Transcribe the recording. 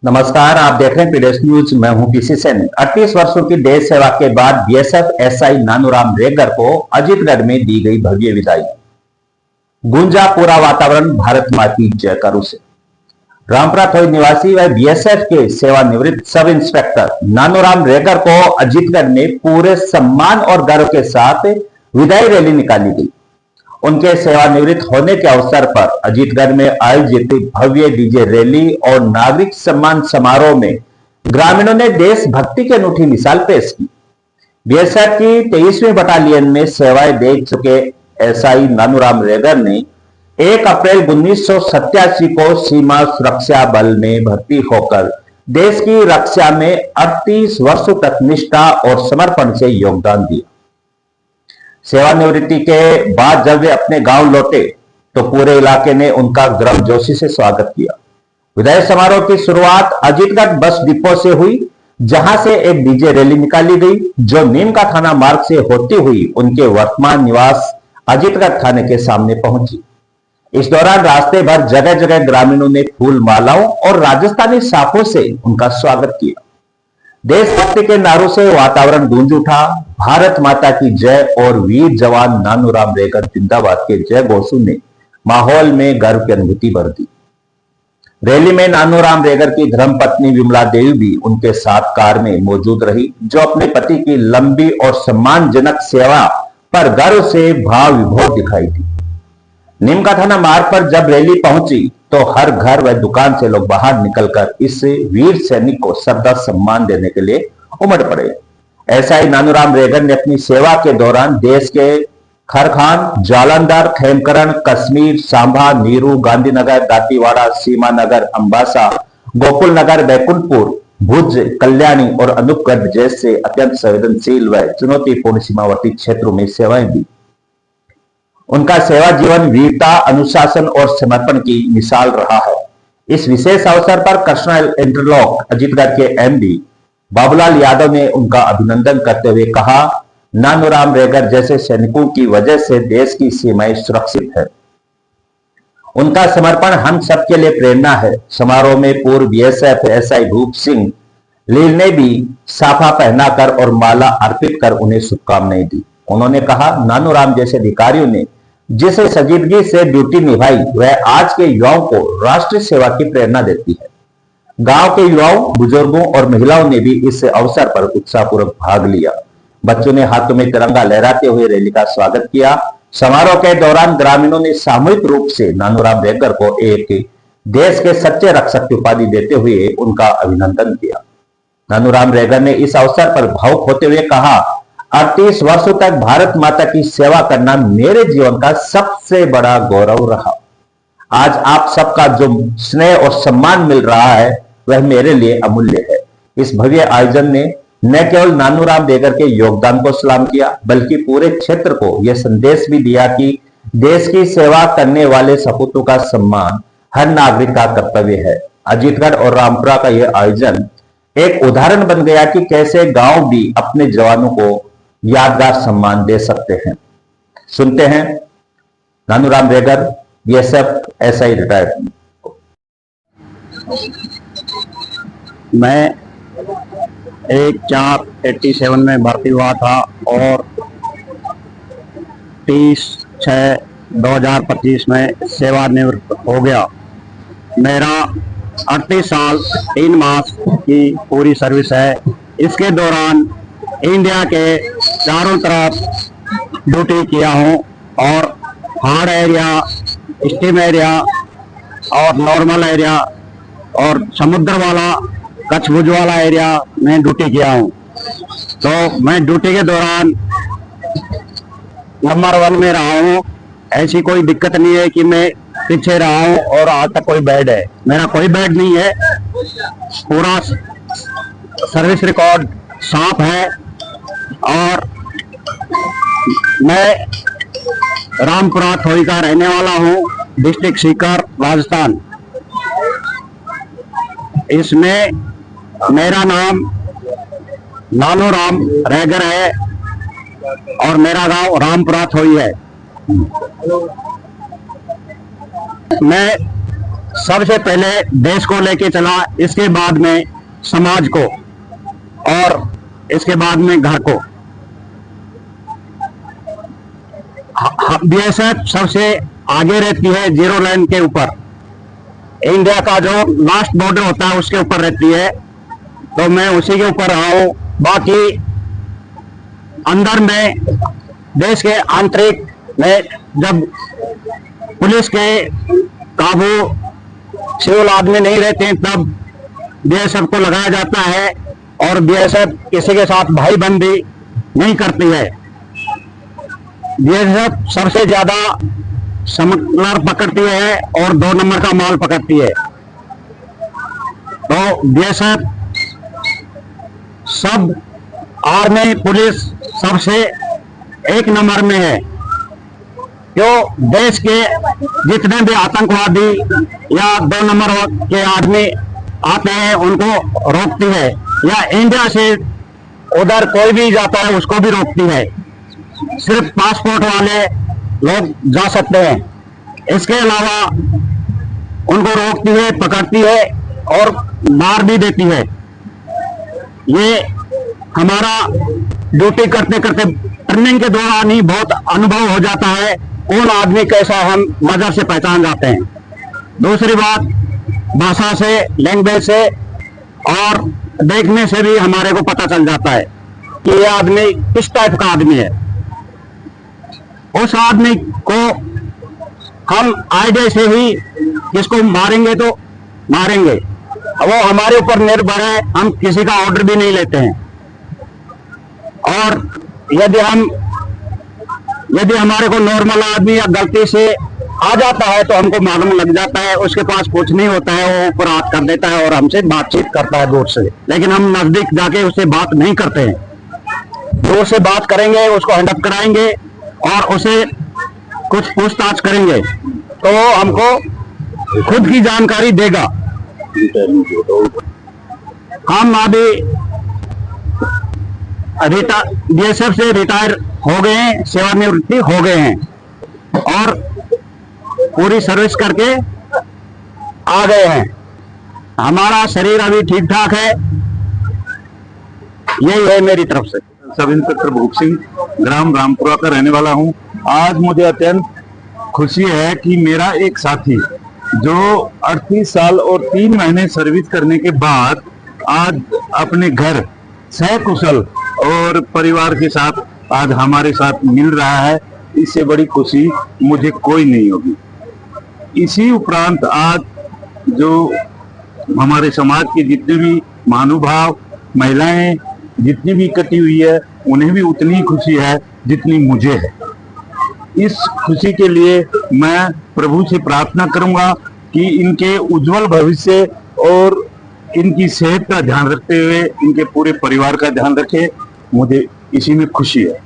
नमस्कार, आप देख रहे हैं पीडीएस न्यूज। मैं हूं पीसी सेन। 38 वर्षों की देश सेवा के बाद बीएसएफ एसआई नानूराम रेगर को अजीतगढ़ में दी गई भव्य विदाई। गूंजा पूरा वातावरण भारत मां की जयकारों से। रामपुरा थोई निवासी व बीएसएफ के सेवानिवृत्त सब इंस्पेक्टर नानूराम रेगर को अजीतगढ़ में पूरे सम्मान और गर्व के साथ विदाई रैली निकाली गई। उनके सेवानिवृत्त होने के अवसर पर अजीतगढ़ में आयोजित भव्य डीजे रैली और नागरिक सम्मान समारोह में ग्रामीणों ने देशभक्ति की अनूठी मिसाल पेश की। बीएसएफ की 23वीं बटालियन में सेवाएं दे चुके एसआई नानूराम रेगर ने 1 अप्रैल 1987 को सीमा सुरक्षा बल में भर्ती होकर देश की रक्षा में 38 वर्षों तक निष्ठा और समर्पण से योगदान दिया। सेवानिवृत्ति के बाद जब वे अपने गांव लौटे तो पूरे इलाके ने उनका गर्मजोशी से स्वागत किया। विदाई समारोह की शुरुआत अजीतगढ़ बस डिपो से हुई, जहां से एक डीजे रैली निकाली गई जो नीम का थाना मार्ग से होती हुई उनके वर्तमान निवास अजीतगढ़ थाने के सामने पहुंची। इस दौरान रास्ते भर जगह जगह ग्रामीणों ने फूल मालाओं और राजस्थानी साफों से उनका स्वागत किया। देशभक्ति के नारों से वातावरण गूंज उठा। भारत माता की जय और वीर जवान नानूराम रेगर जिंदाबाद के जय घोषों ने माहौल में गर्व की अनुभूति भर दी। रैली में नानूराम रेगर की धर्मपत्नी विमला देवी भी उनके साथ कार में मौजूद रही, जो अपने पति की लंबी और सम्मानजनक सेवा पर गर्व से भाव विभोर दिखाई दी। नीम का थाना मार्ग पर जब रैली पहुंची तो हर घर व दुकान से लोग बाहर निकलकर इस वीर सैनिक को श्रद्धा सम्मान देने के लिए उमड़ पड़े। एसआई नानूराम रेगर ने अपनी सेवा के दौरान देश के खरखान, जालंधर, खेमकरण, कश्मीर, सांभा, नीरू, गांधीनगर, दांतीवाड़ा, सीमानगर, अंबासा, गोकुल नगर, बैकुंठपुर, भुज, कल्याणी और अनूपगढ़ जैसे अत्यंत संवेदनशील व चुनौतीपूर्ण सीमावर्ती क्षेत्रों में सेवाएं दी। उनका सेवा जीवन वीरता, अनुशासन और समर्पण की मिसाल रहा है। इस विशेष अवसर पर कृष्णा इंटरलॉक अजीतगढ़ के एमडी बाबूलाल यादव ने उनका अभिनंदन करते हुए कहा, नानूराम रेगर जैसे सैनिकों की वजह से देश की सीमाएं सुरक्षित है। उनका समर्पण हम सबके लिए प्रेरणा है। समारोह में पूर्व बीएसएफ एसआई भूप सिंह लील ने भी साफा पहनाकर और माला अर्पित कर उन्हें शुभकामनाएं दी। उन्होंने कहा, नानूराम जैसे अधिकारियों ने जिस संजीदगी से ड्यूटी निभाई वह आज के युवाओं को राष्ट्र सेवा की प्रेरणा देती है। गांव के युवाओं, बुजुर्गों और महिलाओं ने भी इस अवसर पर उत्साहपूर्वक भाग लिया। बच्चों ने हाथों में तिरंगा लहराते हुए रैली का स्वागत किया। समारोह के दौरान ग्रामीणों ने सामूहिक रूप से नानूराम रेगर को एक देश के सच्चे रक्षक की उपाधि देते हुए उनका अभिनंदन किया। नानूराम रेगर ने इस अवसर पर भावुक होते हुए कहा, 38 वर्षों तक भारत माता की सेवा करना मेरे जीवन का सबसे बड़ा गौरव रहा। आज आप सबका जो स्नेह और सम्मान मिल रहा है वह मेरे लिए अमूल्य है। इस भव्य आयोजन ने न केवल नानूराम रेगर के योगदान को सलाम किया बल्कि पूरे क्षेत्र को यह संदेश भी दिया कि देश की सेवा करने वाले सपूतों का सम्मान हर नागरिक का कर्तव्य है। अजीतगढ़ और रामपुरा का यह आयोजन एक उदाहरण बन गया कि कैसे गांव भी अपने जवानों को यादगार सम्मान दे सकते हैं। सुनते हैं Nanuram Regar, BSF SI retired. मैं 1/4/87 में भर्ती हुआ था और 30/6/2025 में सेवानिवृत्त हो गया। मेरा 38 साल 3 मास की पूरी सर्विस है। इसके दौरान इंडिया के चारों तरफ ड्यूटी किया हूँ और हार्ड एरिया, स्टीम एरिया और नॉर्मल एरिया और समुद्र वाला, कच्छ भुज वाला एरिया में ड्यूटी किया हूँ। तो मैं ड्यूटी के दौरान नंबर 1 में रहा हूँ। ऐसी कोई दिक्कत नहीं है कि मैं पीछे रहा हूँ और आज तक कोई बैड है। मेरा कोई बैड नहीं है। पूरा सर्विस रिकॉर्ड साफ है। और मैं रामपुरा थोई का रहने वाला हूँ, डिस्ट्रिक्ट सीकर, राजस्थान। इसमें मेरा नाम नानूराम रेगर है और मेरा गांव रामपुरा थोई है। मैं सबसे पहले देश को लेके चला, इसके बाद में समाज को और इसके बाद में घर को। बीएसएफ सबसे आगे रहती है, जीरो लाइन के ऊपर, इंडिया का जो लास्ट बॉर्डर होता है उसके ऊपर रहती है, तो मैं उसी के ऊपर रहा हूं। बाकी अंदर में देश के आंतरिक में जब पुलिस के काबू सिविल आदमी नहीं रहते हैं तब बीएसएफ को लगाया जाता है, और बीएसएफ किसी के साथ भाईबंदी नहीं करती है। बीएसएफ सबसे ज्यादा स्मगलर पकड़ती है और 2 नंबर का माल पकड़ती है। तो बीएसएफ सब आर्मी पुलिस सबसे 1 नंबर में है। जो देश के जितने भी आतंकवादी या 2 नंबर के आदमी आते हैं उनको रोकती है, या इंडिया से उधर कोई भी जाता है उसको भी रोकती है। सिर्फ पासपोर्ट वाले लोग जा सकते हैं, इसके अलावा उनको रोकती है, पकड़ती है और मार भी देती है। ये हमारा ड्यूटी करते करते ट्रेनिंग के दौरान ही बहुत अनुभव हो जाता है, कौन आदमी कैसा हम नजर से पहचान जाते हैं। दूसरी बात, भाषा से, लैंग्वेज से और देखने से भी हमारे को पता चल जाता है कि ये आदमी किस टाइप का आदमी है। उस आदमी को हम आइडिया से ही किसको मारेंगे तो मारेंगे, वो हमारे ऊपर निर्भर है, हम किसी का ऑर्डर भी नहीं लेते हैं। और यदि हमारे को नॉर्मल आदमी या गलती से आ जाता है तो हमको मालूम लग जाता है, उसके पास कुछ नहीं होता है, वो ऊपर हाथ कर देता है और हमसे बातचीत करता है दूर से, लेकिन हम नजदीक जाके उससे बात नहीं करते हैं। दूर से बात करेंगे, उसको हैंडअप कराएंगे और उसे कुछ पूछताछ करेंगे तो वो हमको खुद की जानकारी देगा। हम अभी बीएसएफ से रिटायर हो गए हैं, सेवानिवृत्ति हो गए हैं और पूरी सर्विस करके आ गए हैं। हमारा शरीर अभी ठीक ठाक है। यही है मेरी तरफ से। सब इंस्पेक्टर भूप सिंह, ग्राम रामपुरा का रहने वाला हूं। आज मुझे अत्यंत खुशी है कि मेरा एक साथी जो 38 साल और 3 महीने सर्विस करने के बाद आज अपने घर सकुशल और परिवार के साथ आज हमारे साथ मिल रहा है, इससे बड़ी खुशी मुझे कोई नहीं होगी। इसी उपरांत आज जो हमारे समाज के जितने भी महानुभाव, महिलाएं जितनी भी इकट्ठी हुई है, उन्हें भी उतनी ही खुशी है जितनी मुझे है। इस खुशी के लिए मैं प्रभु से प्रार्थना करूंगा कि इनके उज्जवल भविष्य और इनकी सेहत का ध्यान रखते हुए इनके पूरे परिवार का ध्यान रखे। मुझे इसी में खुशी है।